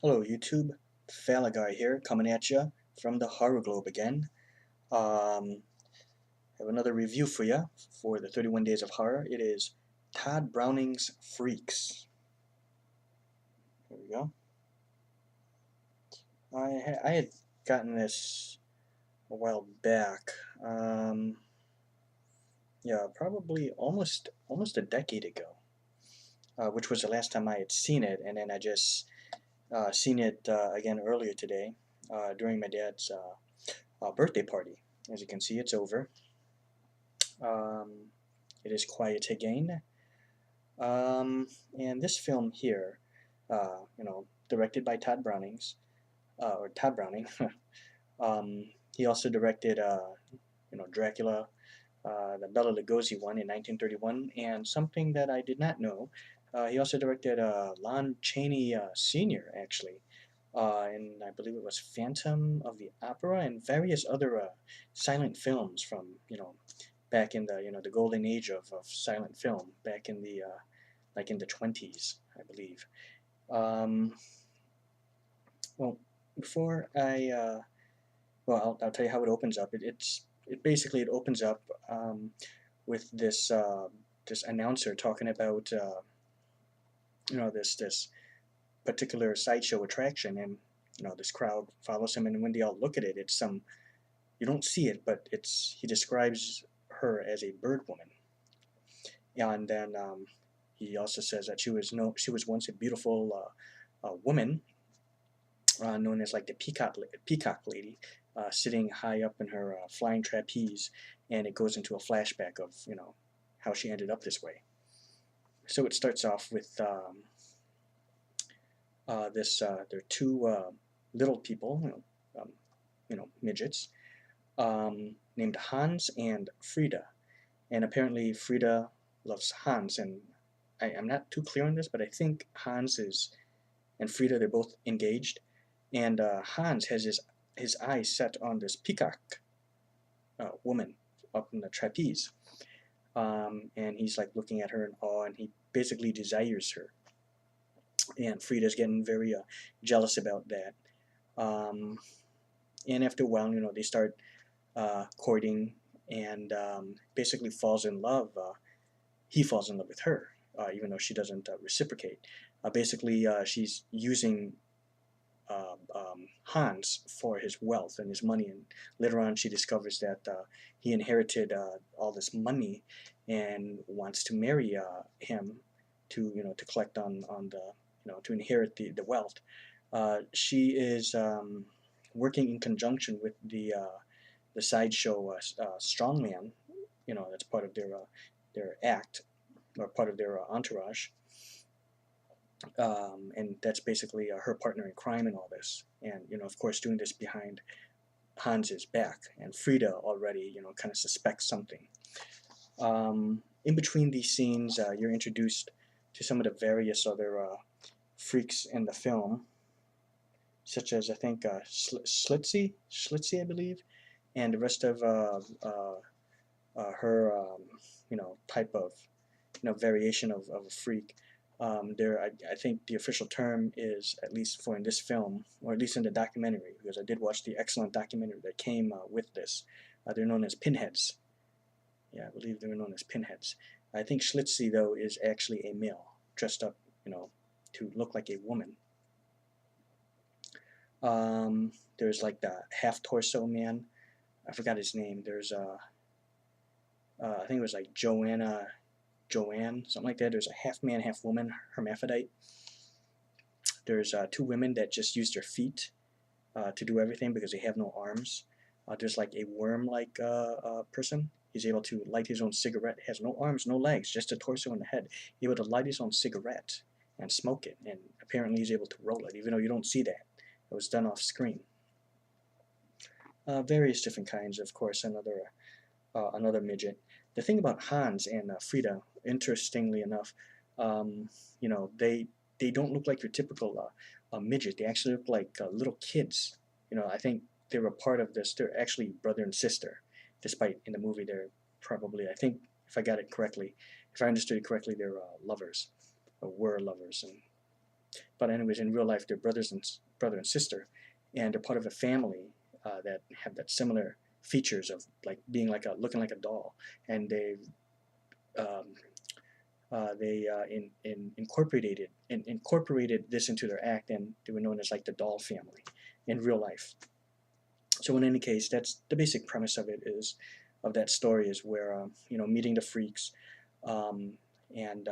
Hello YouTube, Falagar here, coming at you from the Horror Globe again. Have another review for you for the 31 Days of Horror. It is Tod Browning's Freaks. There we go. I had gotten this a while back. Yeah, probably almost a decade ago, which was the last time I had seen it, and then I just seen it again earlier today during my dad's birthday party. As you can see, it's over. Um, it is quiet again. And this film here, directed by Tod Browning's, or Tod Browning. He also directed, Dracula, the Bela Lugosi one in 1931, and something that I did not know. He also directed Lon Chaney Sr., actually, and I believe it was Phantom of the Opera and various other silent films from, back in the, the golden age of silent film, back in the, like in the 20s, I believe. Um, well, before I'll tell you how it opens up. It opens up with this announcer talking about this particular sideshow attraction, and this crowd follows him, and when they all look at it, it's some you don't see it, but he describes her as a bird woman, and then he also says that she was once a beautiful woman known as like the peacock lady, sitting high up in her flying trapeze, and it goes into a flashback of how she ended up this way. So it starts off with there are two little people, midgets, named Hans and Frida, and apparently Frida loves Hans, and I'm not too clear on this, but I think Hans is and Frida, they're both engaged, and Hans has his eyes set on this peacock woman up in the trapeze, and he's like looking at her in awe, and he basically desires her, and Frida's getting very jealous about that. And after a while, they start courting, and basically falls in love. He falls in love with her, even though she doesn't reciprocate. Basically, she's using Hans for his wealth and his money, and later on she discovers that he inherited all this money and wants to marry him to collect on the to inherit the wealth. She is working in conjunction with the sideshow strongman. That's part of their act, or part of their entourage. And that's basically her partner in crime in all this, and of course doing this behind Hans's back, and Frida already kind of suspects something. In between these scenes, you're introduced to some of the various other freaks in the film, such as I think Schlitzie, I believe, and the rest of her type of variation of a freak. I think the official term is, at least for in this film, or at least in the documentary, because I did watch the excellent documentary that came with this. They're known as pinheads. Yeah, I believe they're known as pinheads. I think Schlitzie, though, is actually a male dressed up, to look like a woman. There's like the half torso man. I forgot his name. There's I think it was like Joanne, something like that. There's a half man, half woman, hermaphrodite. There's two women that just use their feet to do everything because they have no arms. There's like a worm-like person. He's able to light his own cigarette. Has no arms, no legs, just a torso and a head. He's able to light his own cigarette and smoke it, and apparently he's able to roll it, even though you don't see that. It was done off screen. Various different kinds, of course. Another midget. The thing about Hans and Frida, interestingly enough, they don't look like your typical midget. They actually look like little kids. I think they were part of this. They're actually brother and sister, despite in the movie they're probably, I think, if I understood it correctly, they're lovers, or were lovers. And But anyways, in real life, they're brother and sister, and they're part of a family that have that similar features of like being like a looking like a doll, and um, incorporated this into their act, and they were known as like the doll family in real life. So in any case, that's the basic premise of it is of that story is where meeting the freaks, um, and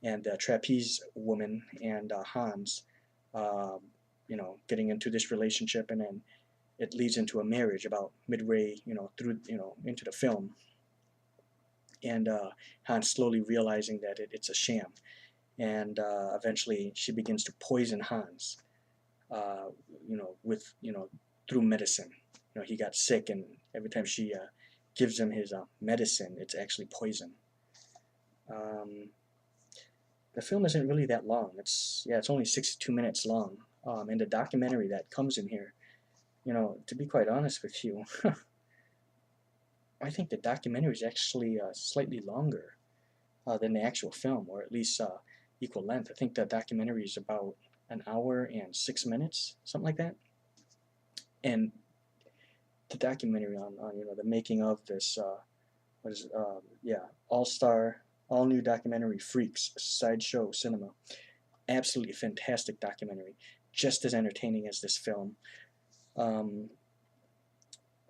the trapeze woman and Hans, uh, getting into this relationship, and then it leads into a marriage about midway, through, into the film, and Hans slowly realizing that it's a sham, and eventually she begins to poison Hans, uh, with through medicine. He got sick, and every time she gives him his medicine, it's actually poison. Um, the film isn't really that long. It's only 62 minutes long. And the documentary that comes in here, to be quite honest with you, I think the documentary is actually slightly longer than the actual film, or at least equal length. I think the documentary is about an hour and 6 minutes, something like that. And the documentary on the making of this what is all new documentary Freaks, Sideshow Cinema. Absolutely fantastic documentary, just as entertaining as this film. Um,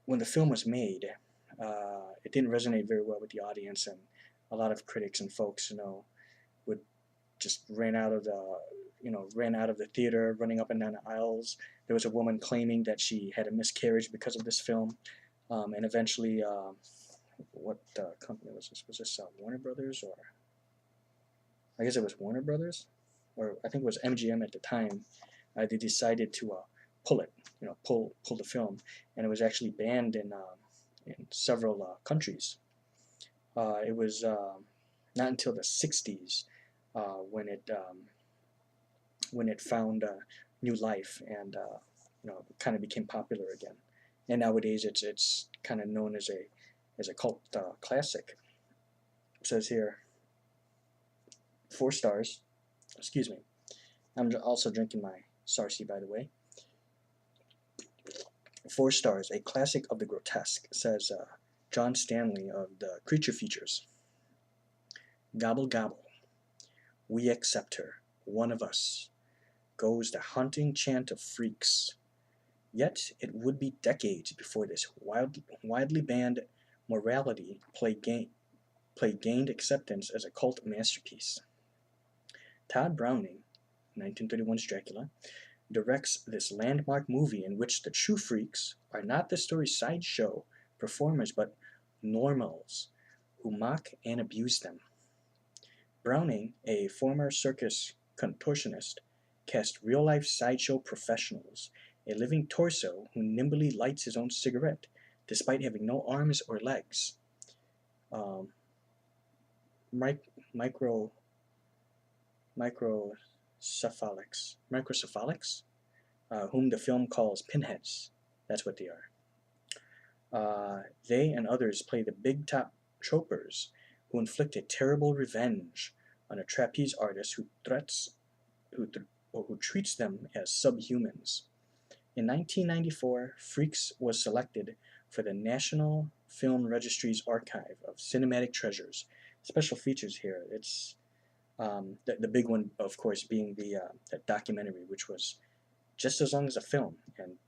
when the film was made, it didn't resonate very well with the audience, and a lot of critics and folks, would just ran out of the theater, running up and down the aisles. There was a woman claiming that she had a miscarriage because of this film, and eventually, what company was this? Was this Warner Brothers, or I guess it was Warner Brothers, or I think it was MGM at the time. They decided to pull it, pull the film, and it was actually banned in several countries. It was not until the '60s when it found new life, and kind of became popular again. And nowadays it's kind of known as a cult classic. It says here 4 stars. Excuse me. I'm also drinking my Sarsi, by the way. 4 stars, a classic of the grotesque, says John Stanley of the Creature Features. Gobble gobble, we accept her, one of us, goes the haunting chant of freaks. Yet it would be decades before this widely banned morality play gained acceptance as a cult masterpiece. Tod Browning, 1931's Dracula, directs this landmark movie in which the true freaks are not the story's sideshow performers but normals who mock and abuse them. Browning, a former circus contortionist, cast real-life sideshow professionals, a living torso who nimbly lights his own cigarette despite having no arms or legs. Um, micro microcephalics, whom the film calls pinheads. That's what they are. They and others play the big top tropers who inflict a terrible revenge on a trapeze artist who treats them as subhumans. In 1994, Freaks was selected for the National Film Registry's Archive of Cinematic Treasures. Special features here. It's the big one, of course, being the documentary, which was just as long as a film, and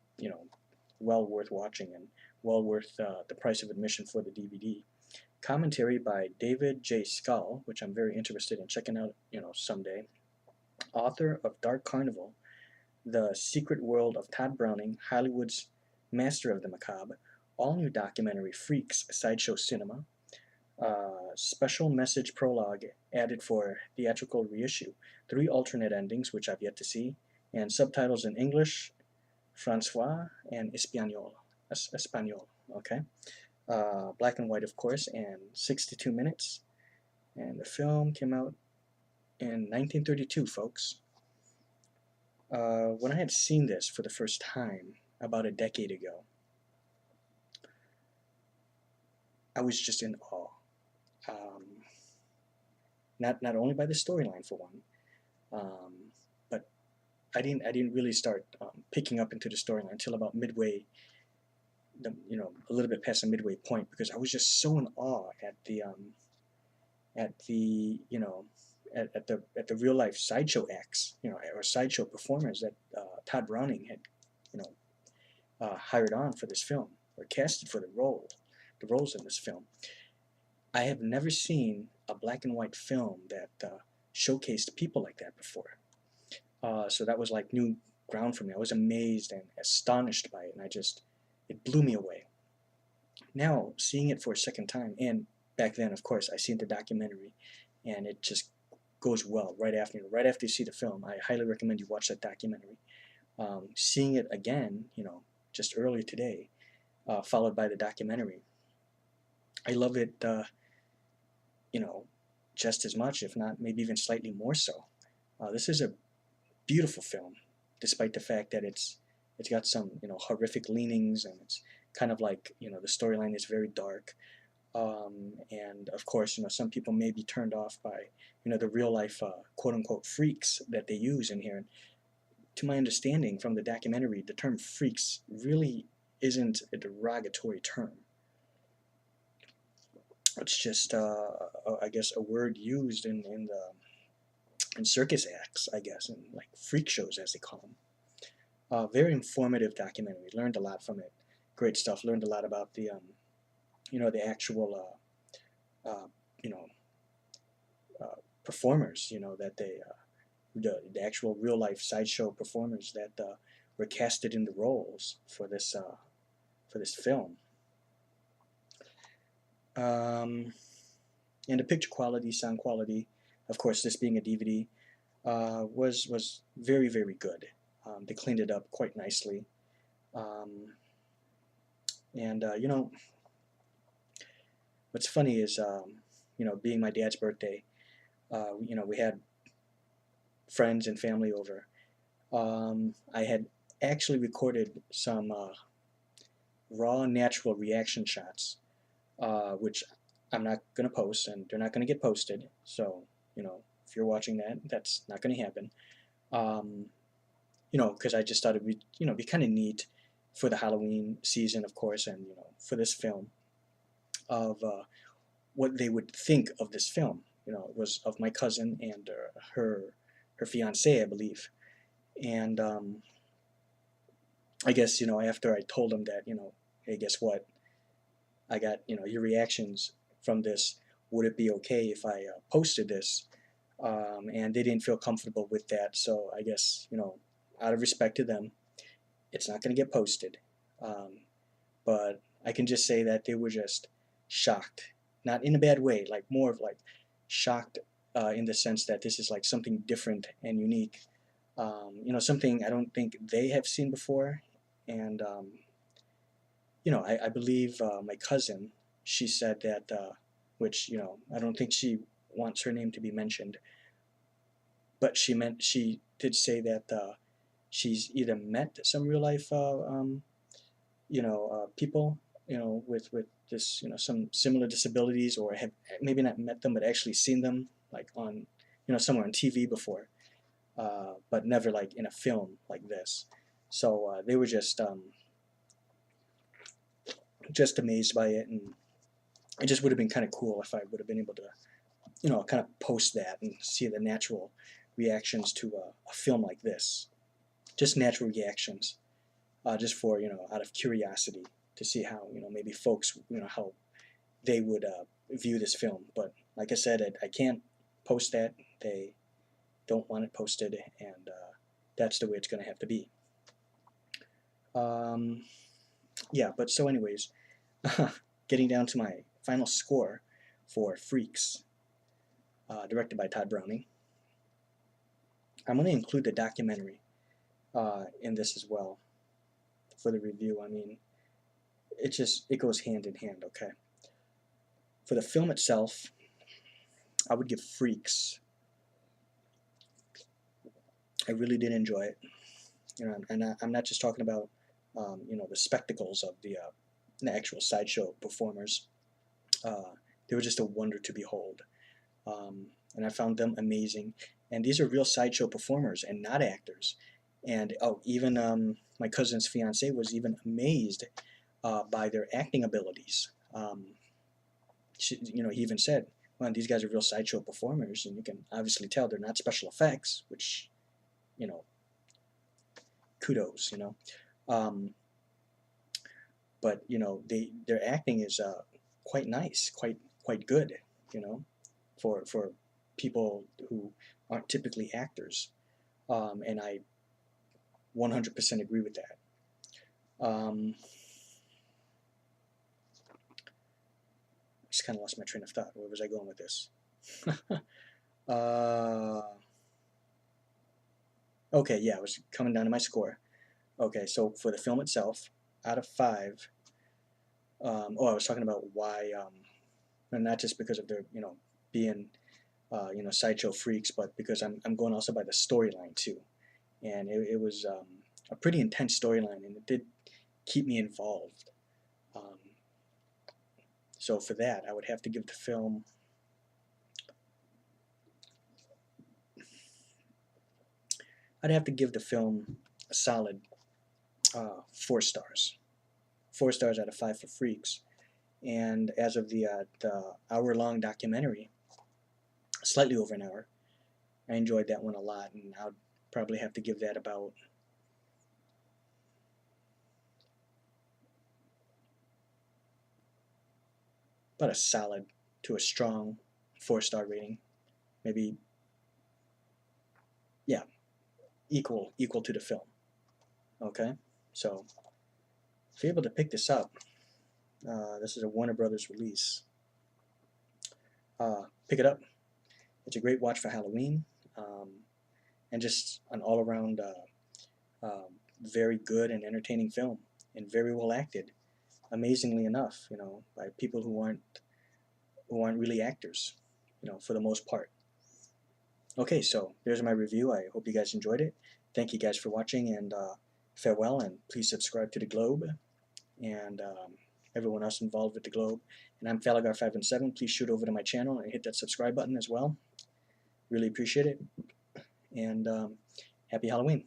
well worth watching, and well worth the price of admission for the DVD. Commentary by David J. Scull, which I'm very interested in checking out, someday. Author of Dark Carnival, The Secret World of Tod Browning, Hollywood's Master of the Macabre, all new documentary Freaks, Sideshow Cinema. Special message prologue added for theatrical reissue. 3 alternate endings, which I've yet to see, and subtitles in English, Francois, and Espanol. Okay. Black and white, of course, and 62 minutes. And the film came out in 1932, folks. When I had seen this for the first time about a decade ago, I was just in awe. Not only by the storyline, for one, I didn't really start picking up into the storyline until about midway, a little bit past the midway point, because I was just so in awe at the at the real life sideshow acts, or sideshow performers that Tod Browning had, hired on for this film, or casted for the roles in this film. I have never seen a black and white film that showcased people like that before. So that was like new ground for me. I was amazed and astonished by it, and it blew me away. Now, seeing it for a second time, and back then, of course, I seen the documentary, and it just goes well right after you see the film. I highly recommend you watch that documentary. Seeing it again, just earlier today, followed by the documentary, I love it, just as much, if not maybe even slightly more so. This is a beautiful film, despite the fact that it's got some horrific leanings, and it's kind of like the storyline is very dark, and of course some people may be turned off by the real life quote unquote freaks that they use in here. And to my understanding from the documentary, the term freaks really isn't a derogatory term. It's just I guess a word used in circus acts, I guess, and like freak shows as they call them. Very informative documentary. Learned a lot from it. Great stuff. Learned a lot about the the actual performers. That they the actual real life sideshow performers that were casted in the roles for this film. And the picture quality, sound quality, of course, this being a DVD, was very, very good. They cleaned it up quite nicely. And what's funny is, being my dad's birthday, we had friends and family over. I had actually recorded some raw, natural reaction shots, which I'm not going to post, and they're not going to get posted. So, if you're watching that, that's not going to happen. Because I just thought it would, be kind of neat for the Halloween season, of course, and, for this film, of what they would think of this film. It was of my cousin and her fiance, I believe. And I guess, after I told them that, hey, guess what? I got, your reactions from this. Would it be okay if I posted this? And they didn't feel comfortable with that. So I guess, out of respect to them, it's not going to get posted. But I can just say that they were just shocked. Not in a bad way, like more of like shocked in the sense that this is like something different and unique. Something I don't think they have seen before. And, I believe my cousin, she said that, which, I don't think she wants her name to be mentioned, but she did say that she's either met some real life, people, with this, some similar disabilities, or have maybe not met them, but actually seen them, like on, somewhere on TV before, but never like in a film like this. So they were just amazed by it, and it just would have been kind of cool if I would have been able to, kind of post that and see the natural reactions to a film like this. Just natural reactions, just for, out of curiosity to see how, maybe folks, how they would view this film. But like I said, I can't post that. They don't want it posted, and that's the way it's going to have to be. Yeah, but so anyways, getting down to my final score for Freaks, directed by Tod Browning. I'm going to include the documentary in this as well for the review. I mean, it goes hand in hand, okay? For the film itself, I would give Freaks. I really did enjoy it. And I'm not just talking about, the spectacles of the actual sideshow performers. They were just a wonder to behold. And I found them amazing. And these are real sideshow performers and not actors. And oh, even my cousin's fiance was even amazed by their acting abilities. He even said, "Well, these guys are real sideshow performers, and you can obviously tell they're not special effects." Which, you know, kudos. But their acting is quite nice, quite good. For people who aren't typically actors, and I 100% agree with that. Just kind of lost my train of thought. Where was I going with this? Okay, yeah, I was coming down to my score. Okay, so for the film itself, out of 5, I was talking about why, and not just because of their, being, sideshow freaks, but because I'm going also by the storyline too, and it was a pretty intense storyline, and it did keep me involved. So for that, I would have to give the film. I'd have to give the film a solid 4 stars. 4 stars out of 5 for freaks. And as of the hour-long documentary, slightly over an hour, I enjoyed that one a lot, and I'd probably have to give that about a solid to a strong 4-star rating. Maybe, yeah, equal to the film. Okay, so if you're able to pick this up, this is a Warner Brothers release. Pick it up. It's a great watch for Halloween, and just an all-around very good and entertaining film, and very well acted. Amazingly enough, by people who aren't really actors, for the most part. Okay, so there's my review. I hope you guys enjoyed it. Thank you guys for watching, and farewell, and please subscribe to the Globe, and everyone else involved with the Globe. And I'm Falagar517. Please shoot over to my channel and hit that subscribe button as well. Really appreciate it, and happy Halloween.